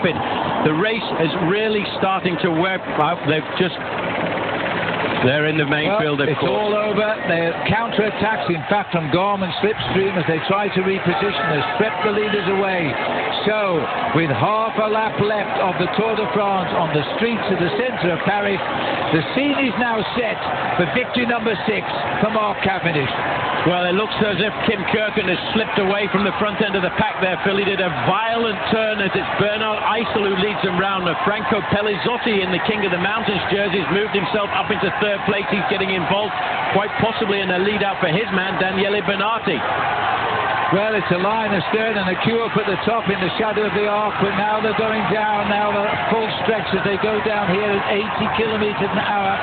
rapid. The race is really starting to work out. They're in the main field, of course. It's all over. Their counter-attacks, in fact, from Garmin slipstream as they try to reposition, has swept the leaders away. So, with half a lap left of the Tour de France on the streets of the centre of Paris, the scene is now set for victory number 6 for Mark Cavendish. Well, it looks as if Kim Kirken has slipped away from the front end of the pack there, Phil. He did a violent turn as it's Bernard Eisel who leads him round. Franco Pellizotti in the King of the Mountains jersey has moved himself up into third place. He's getting involved quite possibly in a lead out for his man, Daniele Bernati. Well, it's a line astern and a queue up at the top in the shadow of the arc, but now they're going down, now the full stretch as they go down here at 80 kilometres an hour,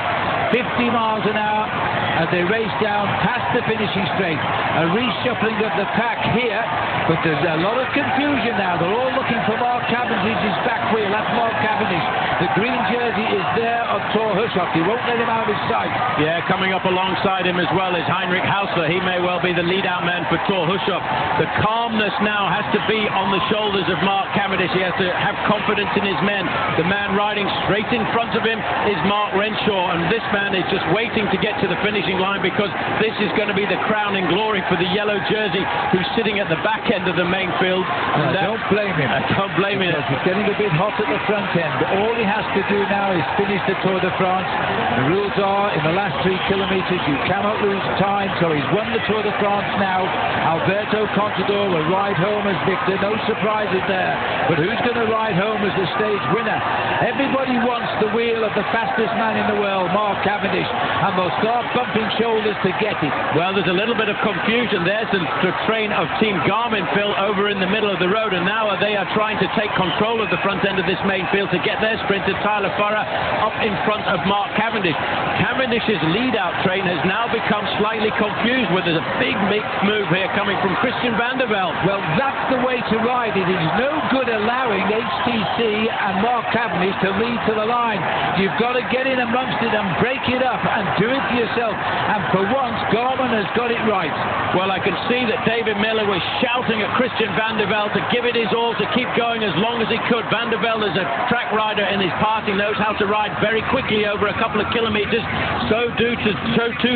50 miles an hour, as they race down past the finishing straight. A reshuffling of the pack here, but there's a lot of confusion now. They're all looking for Mark Cavendish's back wheel. That's Mark Cavendish. The green jersey is there on Thor Hushovd. He won't let him out of his sight. Yeah, coming up alongside him as well is Heinrich Hausler. He may well be the lead-out man for Thor Hushovd. The calmness now has to be on the shoulders of Mark Cavendish. He has to have confidence in his men. The man riding straight in front of him is Mark Renshaw, and this man is just waiting to get to the finishing line because this is going to be the crowning glory for the yellow jersey who's sitting at the back end of the main field. And don't blame him. I don't blame him. He's getting a bit hot at the front end. All he has to do now is finish the Tour de France. The rules are in the last 3 kilometres you cannot lose time, so he's won the Tour de France now. Alberto Contador will ride home as victor. No surprises there. But who's going to ride home as the stage winner? Everybody wants the wheel of the fastest man in the world, Mark Cavendish, and they'll start bumping shoulders to get it. Well, there's a little bit of confusion. There's the train of Team Garmin, Phil, over in the middle of the road, and now they are trying to take control of the front end of this main field to get their sprinter, Tyler Farrar, up in front of Mark Cavendish. Cavendish's lead-out train has now become slightly confused, where there's a big move here coming from Christian van der Velde. Well, that's the way to ride it. It is no good allowing HTC and Mark Cavendish to lead to the line. You've got to get in amongst it and break it up and do it for yourself. And for once, Garmin has got it right. Well, I can see that David Miller was shouting at Christian van der Velde to give it his all, to keep going as long as he could. Van der Velde is a track rider in his party, knows how to ride very quickly over a couple of kilometres. So too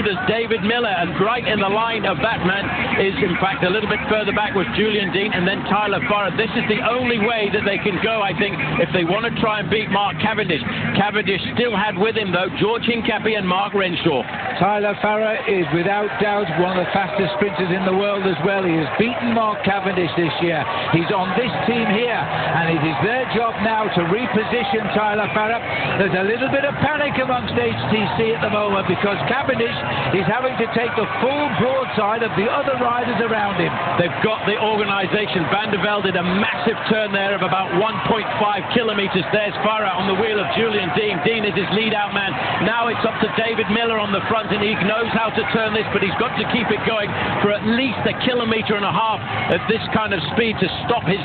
does David Miller, and right in the line of that man is, in fact, a little bit further back with Julian Dean and then Tyler Farrar. This is the only way that they can go, I think, if they want to try and beat Mark Cavendish. Cavendish still had with him, though, George Hincapie and Mark Renshaw. Tyler Farrar is without doubt one of the fastest sprinters in the world as well. He has beaten Mark Cavendish this year. He's on this team here, and it is their job now to reposition Tyler Farrar. There's a little bit of panic amongst HTC at the moment because Cavendish is having to take the full broadside of the other riders around him. They've got the organisation. Van der Velde did a massive turn there of about 1.5 kilometres. There's Farrar on the wheel of Julian Dean. Dean is his lead-out man. Now it's up to David Miller on the front, and he knows how to turn this, but he's got to keep it going for at least 1.5 kilometres at this kind of speed to stop his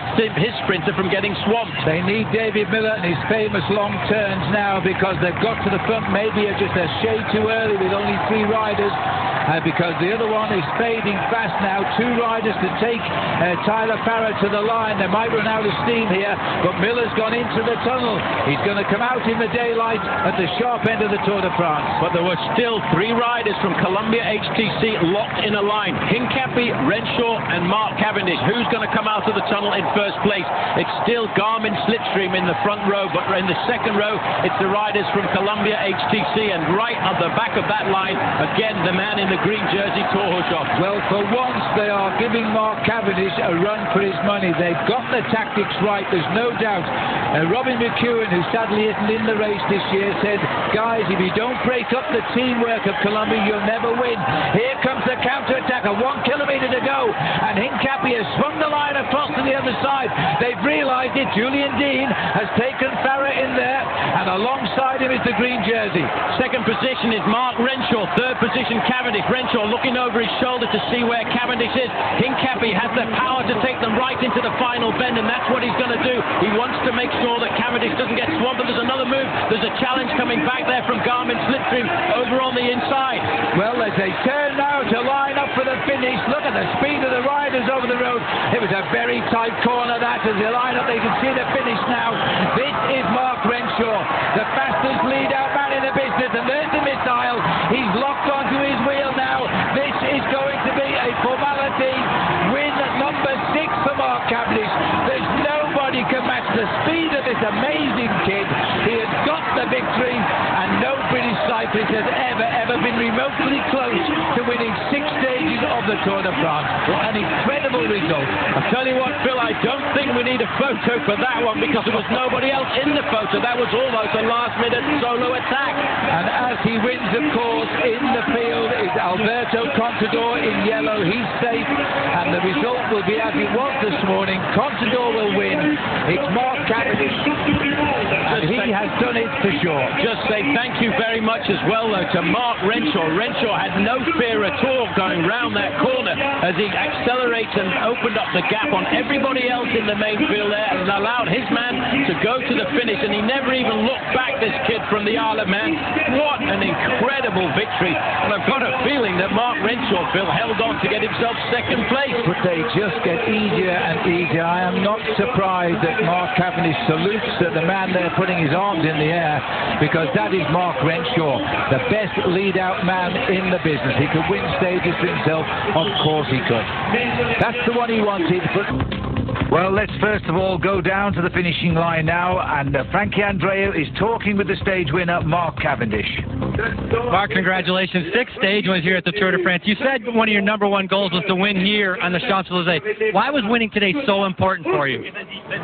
sprinter from getting swamped. They need David Miller and his famous long turns now because they've got to the front maybe just a shade too early with only 3 riders. Because the other one is fading fast now. 2 riders to take Tyler Farrar to the line. They might run out of steam here, but Miller's gone into the tunnel. He's going to come out in the daylight at the sharp end of the Tour de France. But there were still 3 riders from Columbia HTC locked in a line. Hincapie, Renshaw and Mark Cavendish. Who's going to come out of the tunnel in first place? It's still Garmin Slipstream in the front row, but in the second row it's the riders from Columbia HTC, and right at the back of that line, again, the man in the green jersey, Thor Hushovd. Well, for once they are giving Mark Cavendish a run for his money. They've got the tactics right, there's no doubt. Robin McEwen, who sadly isn't in the race this year, said, guys, if you don't break up the teamwork of Columbia, you'll never win. Here comes the counter-attack, 1 kilometre to go, and Hincapie has swung the line across to the other side. They've realised it. Julian Dean has taken Farrar in there, and alongside him is the green jersey. Second position is Mark Renshaw. Third position, Cavendish. Renshaw looking over his shoulder to see where Cavendish is. Hincapie has the power to take them right into the final bend, and that's what he's going to do. He wants to make sure that Cavendish doesn't get swamped. But there's another move. There's a challenge coming back there from Garmin Slipstream over on the inside. Well, as they turn now to line up for the finish, look at the speed of the riders over the road. It was a very tight corner, that, as they line up. They can see the finish now. the speed of this amazing kid. He has got the victory, and no British cyclist has ever been remotely close to winning 6 stages of the Tour de France. An incredible result. I tell you what, Phil, I don't think we need a photo for that one because there was nobody else in the photo. That was almost a last-minute solo attack. And as he wins, of course, in the field is Alberto Contador in yellow. He's safe, and the result will be as it was this morning. Contador will win. It's Mark Cavendish, and he has done it for sure. Just say thank you very much as well, though, to Mark Renshaw. Renshaw had no fear at all going round that corner as he accelerates and opened up the gap on everybody else in the main field there and allowed his man to go to the finish, and he never even looked back, this kid from the Isle of Man. What an incredible victory. And I've got a feeling that Mark Renshaw, Phil, held on to get himself second place. But they just get easier and easier. I am not surprised that Mark Cavendish salutes the man there putting his arms in the air, because that is Mark Renshaw, the best lead-out man in the business. He could win stages for himself. Of course he could. That's the one he wanted. Well, let's first of all go down to the finishing line now, and Frankie Andreu is talking with the stage winner, Mark Cavendish. Mark, congratulations. 6th stage was here at the Tour de France. You said one of your #1 goals was to win here on the Champs-Élysées. Why was winning today so important for you?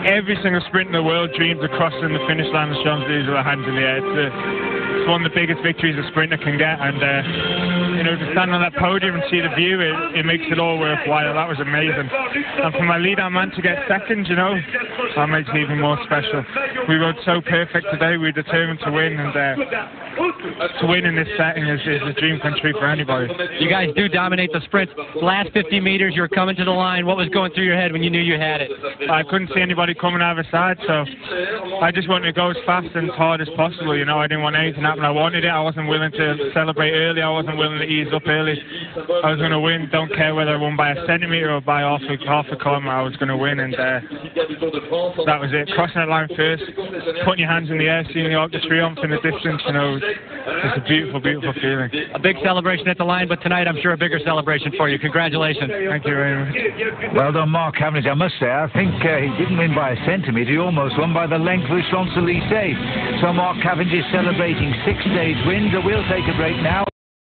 Every single sprint in the world dreams of crossing the finish line of the Champs-Élysées with their hands in the air. It's one of the biggest victories a sprinter can get, and you know, to stand on that podium and see the view, it makes it all worthwhile. That was amazing. And for my lead-out man to get second, you know, that makes it even more special. We rode so perfect today. We were determined to win, and to win in this setting is a dream come true for anybody. You guys do dominate the sprints. Last 50 meters, you were coming to the line. What was going through your head when you knew you had it? I couldn't see anybody coming out of the side, so I just wanted to go as fast and as hard as possible. You know, I didn't want anything to happen. I wanted it. I wasn't willing to celebrate early. I wasn't willing to ease up early. I was going to win. Don't care whether I won by a centimetre or by half a kilometre. I was going to win, and that was it. Crossing that line first, putting your hands in the air, seeing the Arc de Triomphe in the distance, you know, it's a beautiful, beautiful feeling. A big celebration at the line, but tonight I'm sure a bigger celebration for you. Congratulations. Thank you very much. Well done, Mark Cavendish. I must say, I think he didn't win by a centimetre. He almost won by the length of the Champs-Élysées. So Mark Cavendish celebrating 6 stage wins. We'll take a break now.